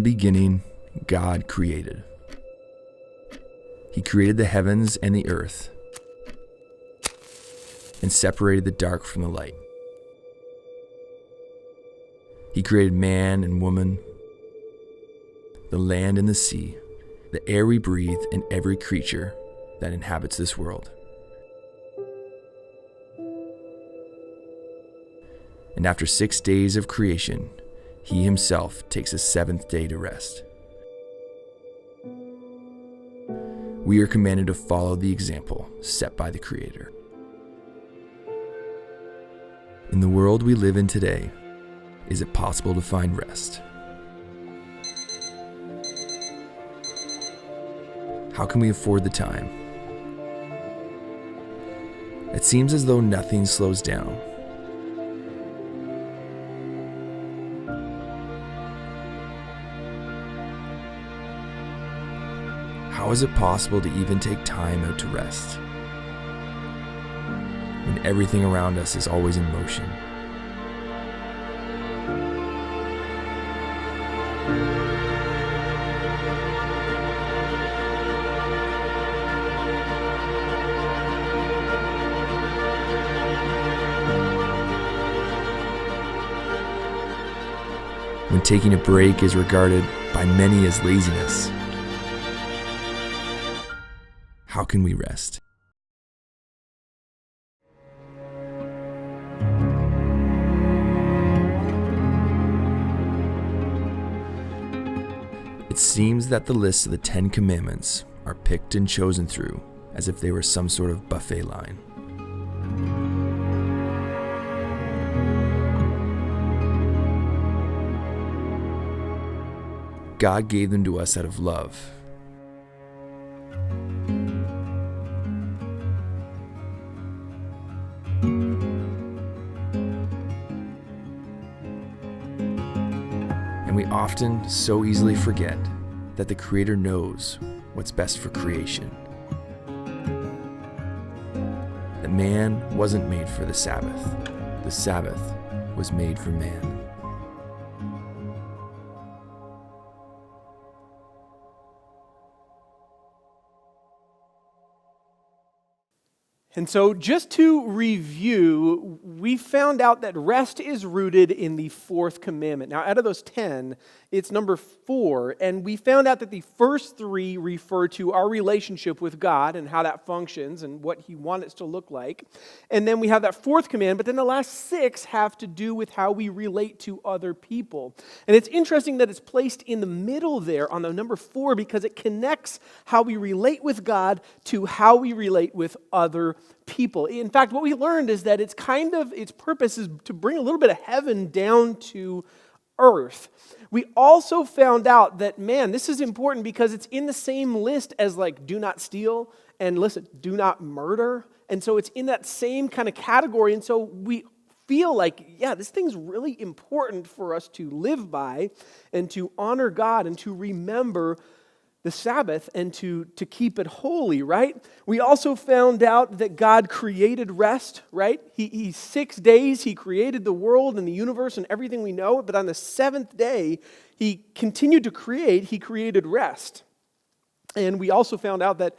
beginning, God created. He created the heavens and the earth and separated the dark from the light. He created man and woman, the land and the sea, the air we breathe, and every creature that inhabits this world. And after 6 days of creation, he himself takes a seventh day to rest. We are commanded to follow the example set by the Creator. In the world we live in today, is it possible to find rest? How can we afford the time? It seems as though nothing slows down. How is it possible to even take time out to rest when everything around us is always in motion? When taking a break is regarded by many as laziness, how can we rest? It seems that the lists of the 10 Commandments are picked and chosen through as if they were some sort of buffet line. God gave them to us out of love. And we often so easily forget that the Creator knows what's best for creation. That man wasn't made for the Sabbath was made for man. And so just to review, we found out that rest is rooted in the fourth commandment. Now, out of those 10, it's number 4, and we found out that the first 3 refer to our relationship with God and how that functions and what He wants it to look like. And then we have that fourth command, but then the last 6 have to do with how we relate to other people. And it's interesting that it's placed in the middle there on the number 4 because it connects how we relate with God to how we relate with other people. In fact, what we learned is that its purpose is to bring a little bit of heaven down to earth. We also found out that, man, this is important because it's in the same list as like do not steal and listen, do not murder. And so it's in that same kind of category. And so we feel like, yeah, this thing's really important for us to live by and to honor God and to remember the Sabbath and to keep it holy, right? We also found out that God created rest, right? He 6 days, He created the world and the universe and everything we know, but on the 7th day, He continued to create, He created rest. And we also found out that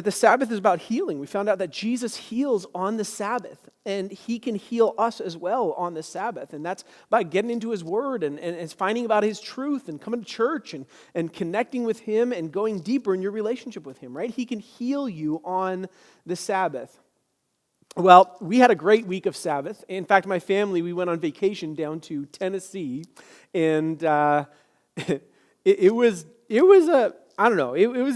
the Sabbath is about healing. We found out that Jesus heals on the Sabbath, and He can heal us as well on the Sabbath. And that's by getting into His Word and finding about His truth and coming to church and connecting with Him and going deeper in your relationship with Him, right? He can heal you on the Sabbath. Well, we had a great week of Sabbath. In fact, my family, we went on vacation down to Tennessee, and it was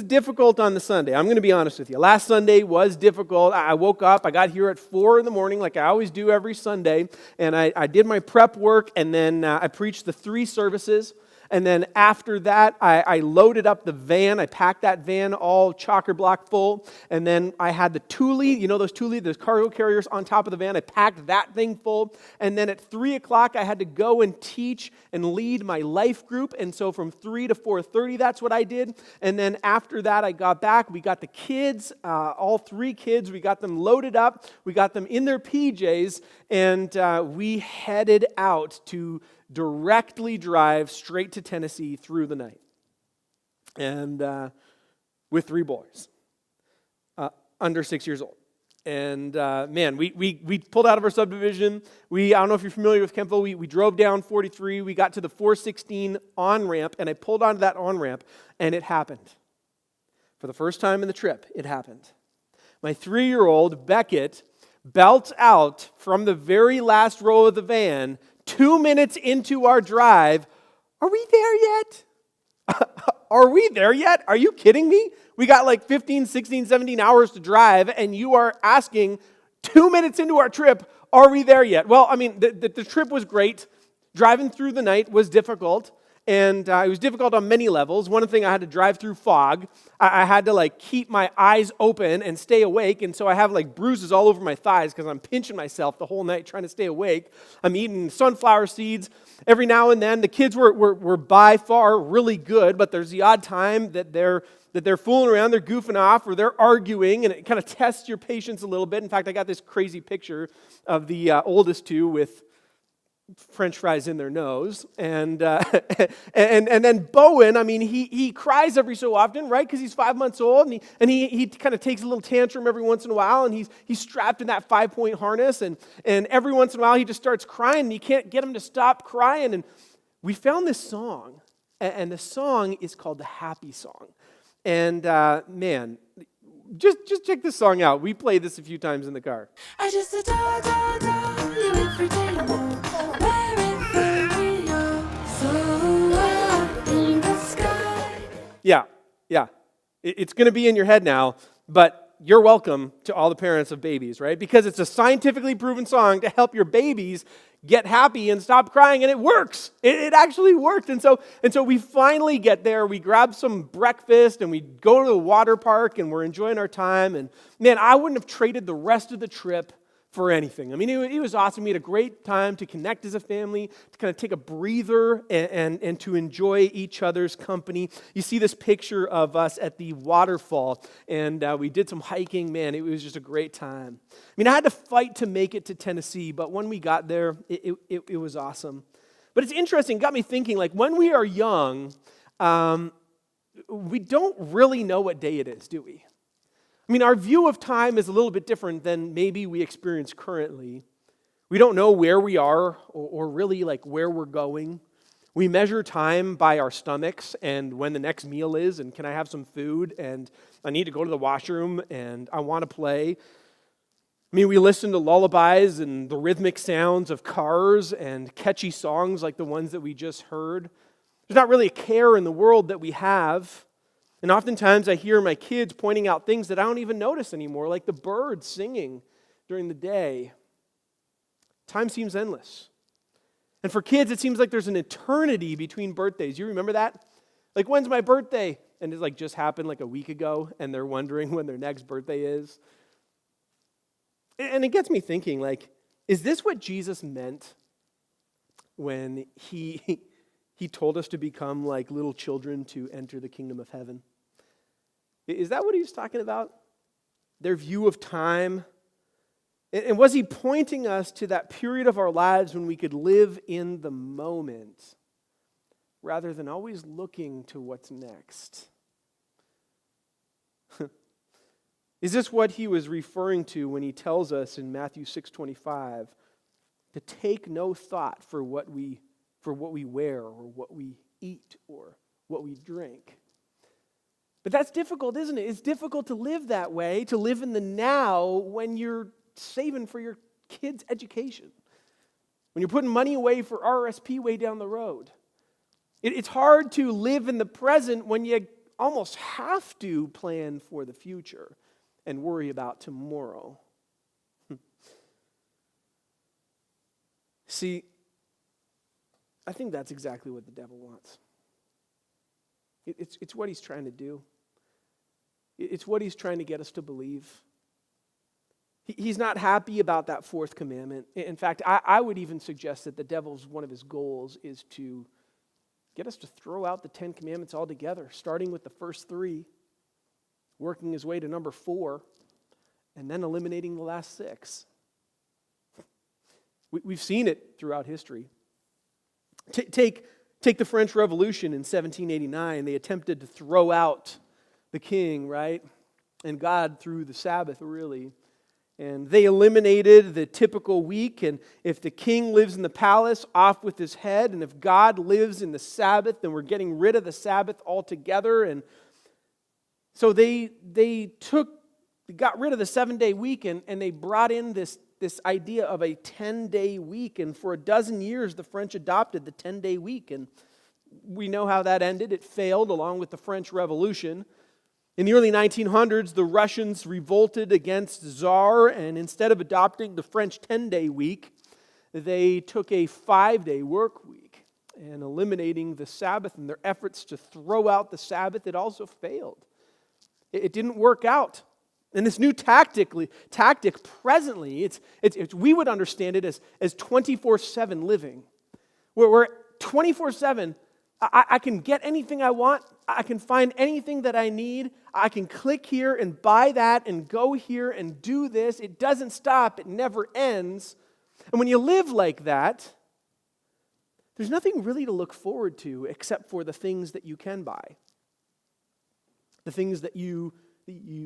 difficult on the Sunday. I'm going to be honest with you. Last Sunday was difficult. I woke up, I got here at 4 in the morning like I always do every Sunday, and I did my prep work, and then I preached the 3 services. And then after that, I loaded up the van. I packed that van all chocker block full. And then I had the Thule, you know those Thule, those cargo carriers on top of the van. I packed that thing full. And then at 3 o'clock, I had to go and teach and lead my life group. And so from 3 to 4:30, that's what I did. And then after that, I got back. We got the kids, all 3 kids. We got them loaded up. We got them in their PJs. And we headed out to directly drive straight to Tennessee through the night. And with 3 boys, under 6 years old. And man, we pulled out of our subdivision. I don't know if you're familiar with Kemptville. We drove down 43. We got to the 416 on-ramp, and I pulled onto that on-ramp, and it happened. For the first time in the trip, it happened. My 3-year-old, Beckett, belts out from the very last row of the van, 2 minutes into our drive, "Are we there yet? Are we there yet? Are you kidding me? We got like 15, 16, 17 hours to drive, and you are asking 2 minutes into our trip, are we there yet?" Well, I mean, the trip was great. Driving through the night was difficult, and it was difficult on many levels. One thing, I had to drive through fog. I had to like keep my eyes open and stay awake, and so I have like bruises all over my thighs because I'm pinching myself the whole night trying to stay awake. I'm eating sunflower seeds. Every now and then, the kids were by far really good, but there's the odd time that they're fooling around, they're goofing off, or they're arguing, and it kind of tests your patience a little bit. In fact, I got this crazy picture of the oldest 2 with French fries in their nose, and then Bowen. I mean, he cries every so often, right? Because he's 5 months old, and he kind of takes a little tantrum every once in a while, and he's strapped in that 5-point harness, and every once in a while he just starts crying, and you can't get him to stop crying. And we found this song, and the song is called the Happy Song. And man, just check this song out. We played this a few times in the car. I just adore you every day more. Wearing the so up in the sky. Yeah. It's going to be in your head now, but you're welcome to all the parents of babies, right? Because it's a scientifically proven song to help your babies get happy and stop crying, and it works. It actually worked. And so we finally get there. We grab some breakfast, and we go to the water park, and we're enjoying our time. And man, I wouldn't have traded the rest of the trip for anything. I mean, it was awesome. We had a great time to connect as a family, to kind of take a breather and to enjoy each other's company. You see this picture of us at the waterfall, and we did some hiking. Man, it was just a great time. I mean, I had to fight to make it to Tennessee, but when we got there, it was awesome. But it's interesting, it got me thinking, like when we are young, we don't really know what day it is, do we? I mean, our view of time is a little bit different than maybe we experience currently. We don't know where we are or really like where we're going. We measure time by our stomachs and when the next meal is, and can I have some food, and I need to go to the washroom, and I want to play. I mean, we listen to lullabies and the rhythmic sounds of cars and catchy songs like the ones that we just heard. There's not really a care in the world that we have. And oftentimes I hear my kids pointing out things that I don't even notice anymore, like the birds singing during the day. Time seems endless. And for kids, it seems like there's an eternity between birthdays. You remember that? Like, when's my birthday? And it's like just happened like a week ago, and they're wondering when their next birthday is. And it gets me thinking, like, is this what Jesus meant when he told us to become like little children to enter the kingdom of heaven? Is that what he was talking about? Their view of time? And was he pointing us to that period of our lives when we could live in the moment rather than always looking to what's next? Is this what he was referring to when he tells us in Matthew 6:25 to take no thought for what we wear or what we eat or what we drink? But that's difficult, isn't it? It's difficult to live that way, to live in the now when you're saving for your kids' education, when you're putting money away for RSP way down the road. It's hard to live in the present when you almost have to plan for the future and worry about tomorrow. See, I think that's exactly what the devil wants. It's what he's trying to do. It's what he's trying to get us to believe. He's not happy about that 4th commandment. In fact, I would even suggest that the devil's one of his goals is to get us to throw out the 10 commandments altogether, starting with the first 3, working his way to number 4, and then eliminating the last 6. We've seen it throughout history. Take the French Revolution in 1789. They attempted to throw out the king, right? And God threw the Sabbath, really. And they eliminated the typical week. And if the king lives in the palace, off with his head. And if God lives in the Sabbath, then we're getting rid of the Sabbath altogether. And so they got rid of the 7-day week and they brought in this idea of a 10-day week. And for a dozen years, the French adopted the 10-day week. And we know how that ended. It failed along with the French Revolution. In the early 1900s, the Russians revolted against Tsar, and instead of adopting the French 10-day week, they took a 5-day work week and eliminating the Sabbath. And their efforts to throw out the Sabbath, it also failed. It didn't work out. And this new tactic presently, we would understand it as 24/7 living, where 24/7, I can get anything I want, I can find anything that I need, I can click here and buy that and go here and do this. It doesn't stop, it never ends. And when you live like that, there's nothing really to look forward to except for the things that you can buy, the things that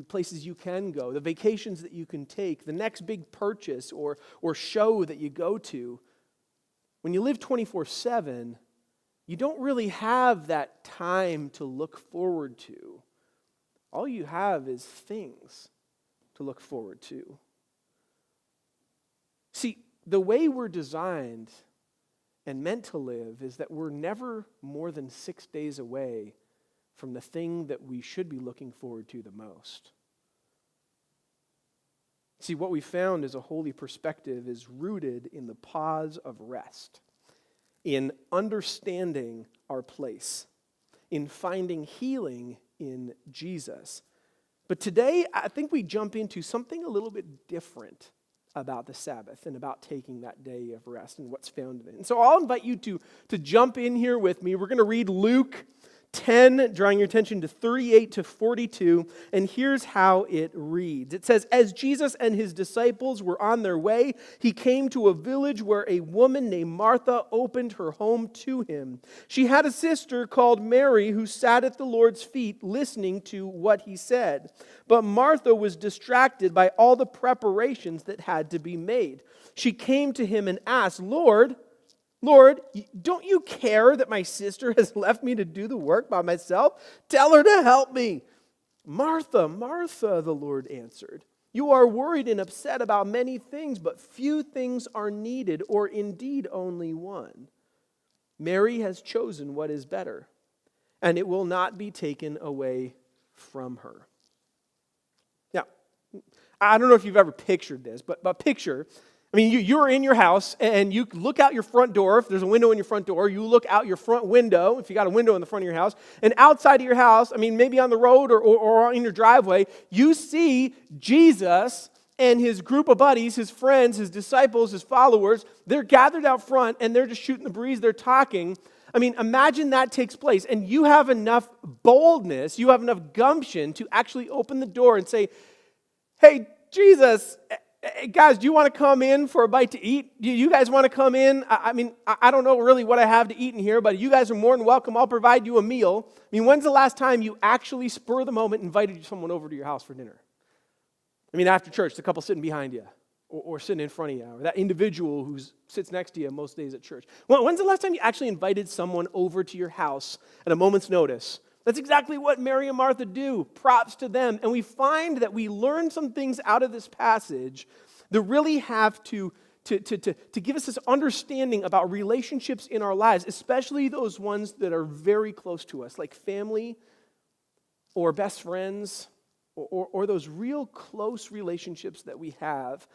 places you can go, the vacations that you can take, the next big purchase or show that you go to. When you live 24/7, you don't really have that time to look forward to. All you have is things to look forward to. See, the way we're designed and meant to live is that we're never more than 6 days away from the thing that we should be looking forward to the most. See, what we found as a holy perspective is rooted in the pause of rest, in understanding our place, in finding healing in Jesus. But today, I think we jump into something a little bit different about the Sabbath and about taking that day of rest and what's found in it. And so I'll invite you to jump in here with me. We're going to read Luke 10, drawing your attention to 38 to 42, and here's how it reads. It says, "As Jesus and his disciples were on their way, he came to a village where a woman named Martha opened her home to him. She had a sister called Mary who sat at the Lord's feet listening to what he said. But Martha was distracted by all the preparations that had to be made. She came to him and asked, Lord, don't you care that my sister has left me to do the work by myself? Tell her to help me." "Martha, Martha," the Lord answered, "you are worried and upset about many things, but few things are needed, or indeed only one. Mary has chosen what is better, and it will not be taken away from her." Now, I don't know if you've ever pictured this, but picture, you're in your house and you look out your front door. If there's a window in your front door, you look out your front window, if you got a window in the front of your house, and outside of your house, maybe on the road or in your driveway, you see Jesus and his group of buddies, his friends, his disciples, his followers. They're gathered out front and they're just shooting the breeze, they're talking. Imagine that takes place and you have enough boldness, you have enough gumption to actually open the door and say, "Hey, Jesus, hey, guys, do you want to come in for a bite to eat? Do you guys want to come in? I don't know really what I have to eat in here, but you guys are more than welcome. I'll provide you a meal." When's the last time you actually, spur of the moment, invited someone over to your house for dinner? After church, the couple sitting behind you, or sitting in front of you, or that individual who sits next to you most days at church. When's the last time you actually invited someone over to your house at a moment's notice? That's exactly what Mary and Martha do. Props to them. And we find that we learn some things out of this passage that really have to give us this understanding about relationships in our lives, especially those ones that are very close to us, like family or best friends or those real close relationships that we have,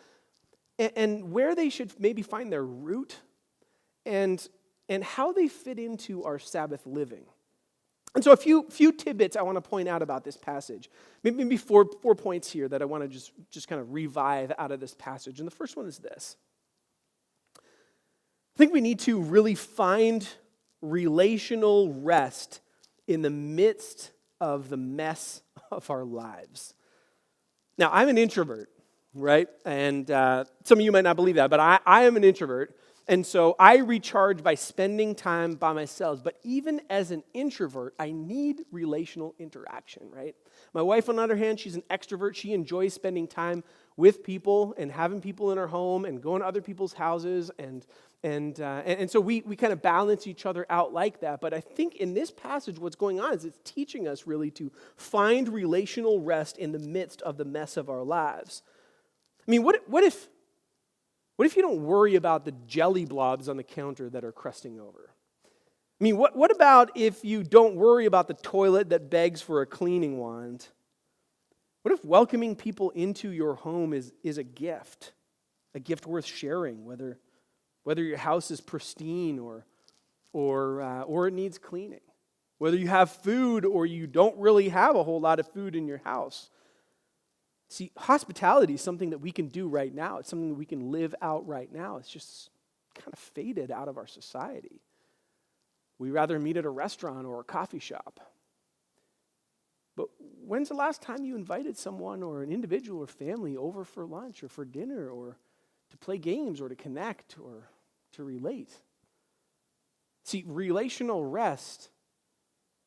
and where they should maybe find their root and how they fit into our Sabbath living. And so a few tidbits I want to point out about this passage. Maybe four points here that I want to just kind of revive out of this passage. And the first one is this. I think we need to really find relational rest in the midst of the mess of our lives. Now, I'm an introvert, right? And some of you might not believe that, but I am an introvert. And so I recharge by spending time by myself. But even as an introvert, I need relational interaction, right? My wife, on the other hand, she's an extrovert. She enjoys spending time with people and having people in her home and going to other people's houses. And so we kind of balance each other out like that. But I think in this passage, what's going on is it's teaching us really to find relational rest in the midst of the mess of our lives. I mean, what if you don't worry about the jelly blobs on the counter that are crusting over? I mean, what about if you don't worry about the toilet that begs for a cleaning wand? What if welcoming people into your home is a gift worth sharing, whether your house is pristine or it needs cleaning, whether you have food or you don't really have a whole lot of food in your house? See, hospitality is something that we can do right now. It's something that we can live out right now. It's just kind of faded out of our society. We rather meet at a restaurant or a coffee shop. But when's the last time you invited someone or an individual or family over for lunch or for dinner or to play games or to connect or to relate? See, relational rest,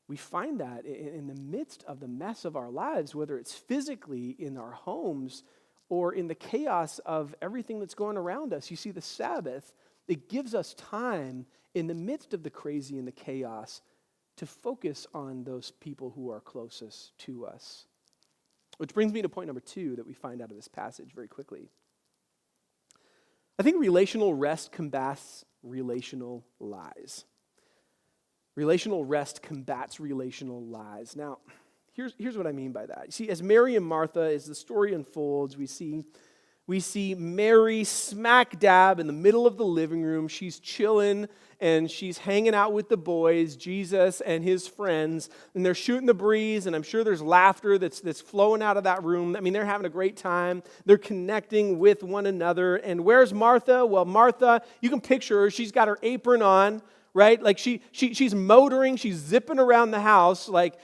we find that in the midst of the mess of our lives, whether it's physically in our homes or in the chaos of everything that's going around us. You see, the Sabbath, it gives us time in the midst of the crazy and the chaos to focus on those people who are closest to us. Which brings me to point number 2 that we find out of this passage very quickly. I think relational rest combats relational lies. Relational rest combats relational lies. Now, here's what I mean by that. You see, as Mary and Martha, as the story unfolds, we see Mary smack dab in the middle of the living room. She's chilling and she's hanging out with the boys, Jesus and his friends, and they're shooting the breeze, and I'm sure there's laughter that's flowing out of that room. I mean, they're having a great time. They're connecting with one another. And where's Martha? Well, Martha, you can picture her. She's got her apron on, right? Like she's motoring, she's zipping around the house like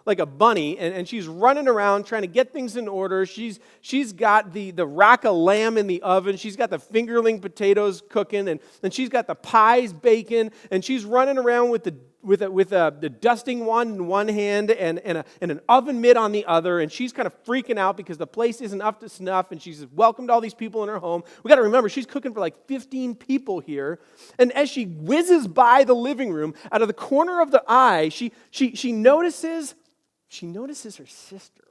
like a bunny, and she's running around trying to get things in order. She's got the rack of lamb in the oven. She's got the fingerling potatoes cooking, and she's got the pies baking, and she's running around with the dusting wand in one hand and an oven mitt on the other, and she's kind of freaking out because the place isn't up to snuff, and she's welcomed all these people in her home. We got to remember, she's cooking for like 15 people here, and as she whizzes by the living room, out of the corner of the eye, she notices her sister,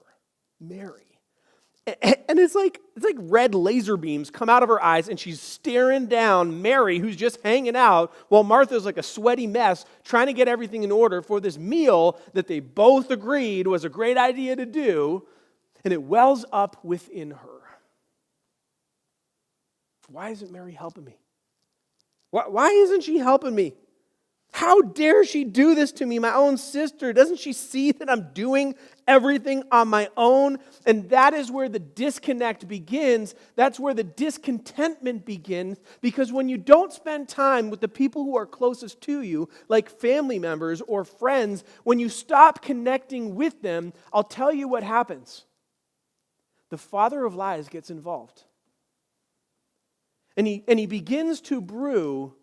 Mary. And it's like red laser beams come out of her eyes, and she's staring down Mary, who's just hanging out, while Martha's like a sweaty mess, trying to get everything in order for this meal that they both agreed was a great idea to do, and it wells up within her. Why isn't Mary helping me? Why isn't she helping me? How dare she do this to me, my own sister? Doesn't she see that I'm doing everything on my own? And that is where the disconnect begins. That's where the discontentment begins. Because when you don't spend time with the people who are closest to you, like family members or friends, when you stop connecting with them, I'll tell you what happens. The father of lies gets involved. And he begins to brew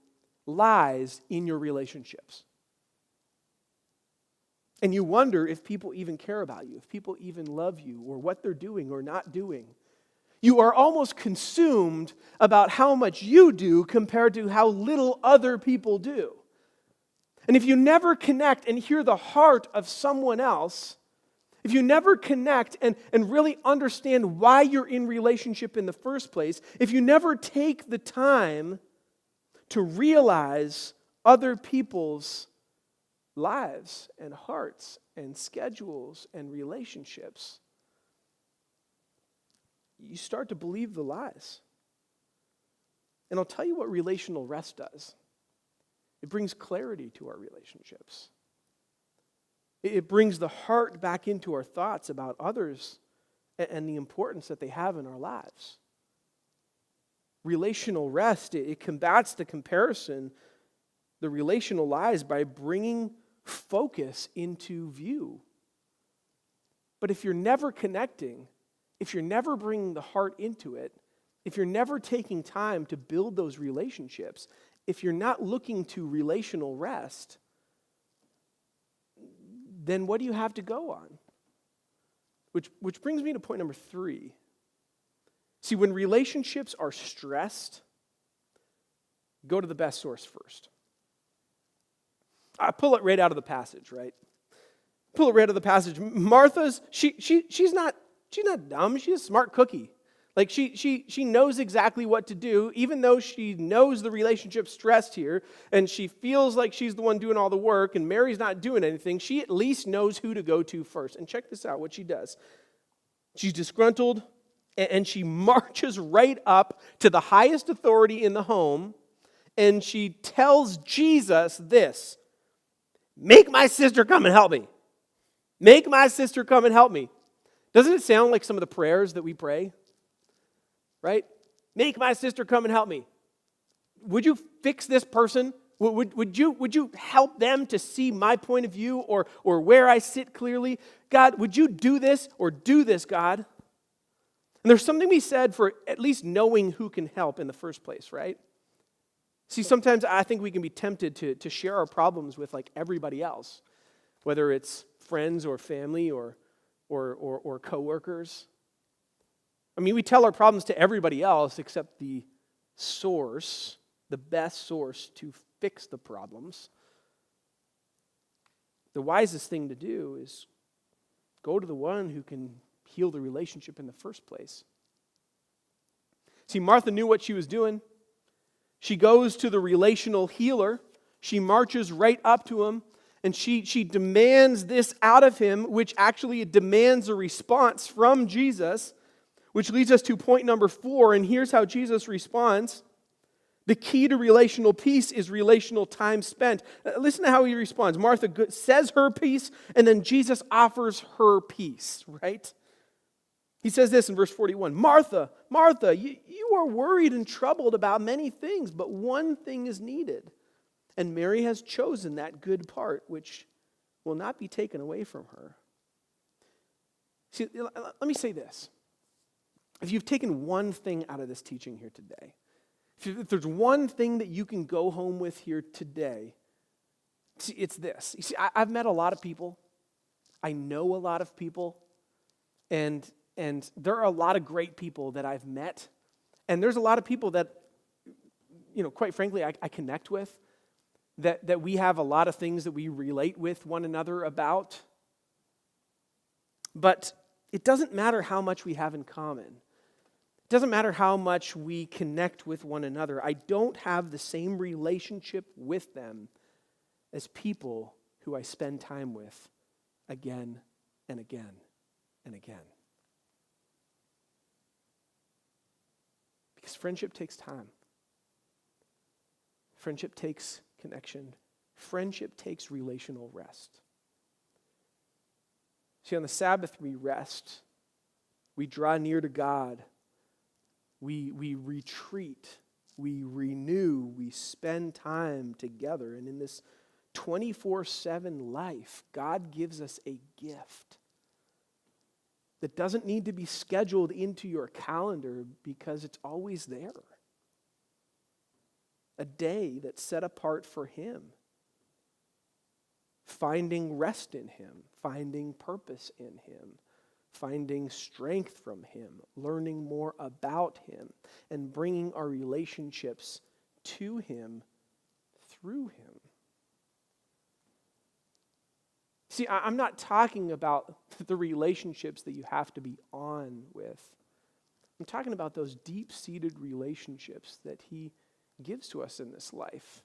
lies in your relationships. And you wonder if people even care about you, if people even love you, or what they're doing or not doing. You are almost consumed about how much you do compared to how little other people do. And if you never connect and hear the heart of someone else, if you never connect and really understand why you're in relationship in the first place, if you never take the time to realize other people's lives and hearts and schedules and relationships, you start to believe the lies. And I'll tell you what relational rest does. It brings clarity to our relationships. It brings the heart back into our thoughts about others and the importance that they have in our lives. Relational rest, it combats the comparison, the relational lies, by bringing focus into view. But if you're never connecting, if you're never bringing the heart into it, if you're never taking time to build those relationships, if you're not looking to relational rest, then what do you have to go on? Which brings me to point number 3. See, when relationships are stressed, go to the best source first. I pull it right out of the passage, right? Pull it right out of the passage. Martha's, she's not dumb. She's a smart cookie. Like she knows exactly what to do, even though she knows the relationship's stressed here, and she feels like she's the one doing all the work, and Mary's not doing anything. She at least knows who to go to first. And check this out, what she does. She's disgruntled, and she marches right up to the highest authority in the home, and she tells Jesus this: make my sister come and help me. Make my sister come and help me. Doesn't it sound like some of the prayers that we pray? Right? Make my sister come and help me. Would you fix this person? Would you help them to see my point of view or where I sit clearly? God, would you do this or do this, God? And there's something to be said for at least knowing who can help in the first place, right? See, sometimes I think we can be tempted to share our problems with like everybody else, whether it's friends or family or coworkers. I mean, we tell our problems to everybody else except the source, the best source to fix the problems. The wisest thing to do is go to the one who can heal the relationship in the first place. See, Martha knew what she was doing. She goes to the relational healer. She marches right up to him, and she demands this out of him, which actually demands a response from Jesus. Which leads us to point number 4, and here's how Jesus responds. The key to relational peace is relational time spent. Listen to how he responds. Martha says her piece, and then Jesus offers her peace, right? He says this in verse 41, Martha, Martha, you are worried and troubled about many things, but one thing is needed. And Mary has chosen that good part, which will not be taken away from her. See, let me say this. If you've taken one thing out of this teaching here today, if there's one thing that you can go home with here today, see, it's this. You see, I've met a lot of people. I know a lot of people. And there are a lot of great people that I've met. And there's a lot of people that, quite frankly, I connect with, that we have a lot of things that we relate with one another about. But it doesn't matter how much we have in common. It doesn't matter how much we connect with one another. I don't have the same relationship with them as people who I spend time with again and again and again. Because friendship takes time. Friendship takes connection. Friendship takes relational rest. See, on the Sabbath we rest. We draw near to God. We retreat, we renew, we spend time together. And in this 24/7 life, God gives us a gift that doesn't need to be scheduled into your calendar because it's always there. A day that's set apart for Him. Finding rest in Him, finding purpose in Him. Finding strength from Him, learning more about Him, and bringing our relationships to Him through Him. See, I'm not talking about the relationships that you have to be on with. I'm talking about those deep-seated relationships that He gives to us in this life.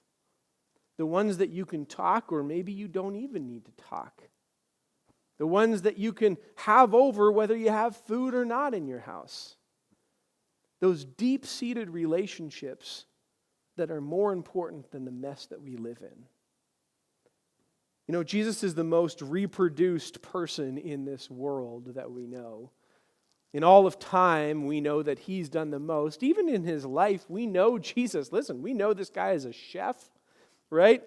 The ones that you can talk, or maybe you don't even need to talk. The ones that you can have over whether you have food or not in your house. Those deep-seated relationships that are more important than the mess that we live in. Jesus is the most reproduced person in this world that we know. In all of time, we know that He's done the most. Even in His life, we know Jesus. Listen, we know this guy is a chef, right?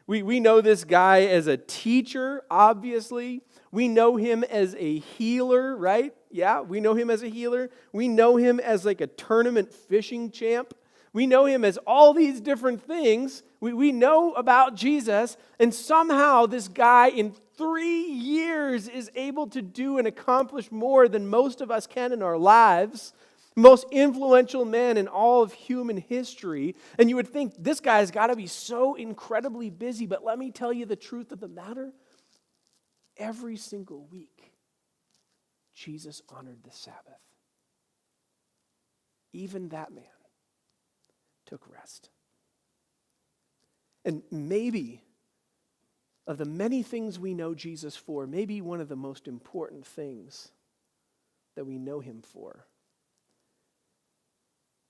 We know this guy as a teacher, obviously. We know him as a healer, right? Yeah, we know him as a healer. We know him as like a tournament fishing champ. We know him as all these different things. We know about Jesus, and somehow this guy in 3 years is able to do and accomplish more than most of us can in our lives. Most influential man in all of human history. And you would think this guy's got to be so incredibly busy, but let me tell you the truth of the matter. Every single week, Jesus honored the Sabbath. Even that man took rest. And maybe, of the many things we know Jesus for, maybe one of the most important things that we know him for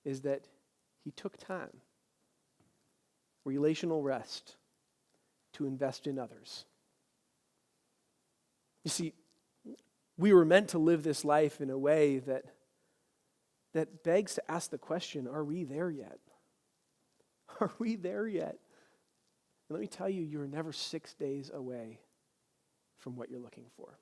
is that he took time, relational rest, to invest in others. You see, we were meant to live this life in a way that begs to ask the question, are we there yet? Are we there yet? And let me tell you, you're never 6 days away from what you're looking for.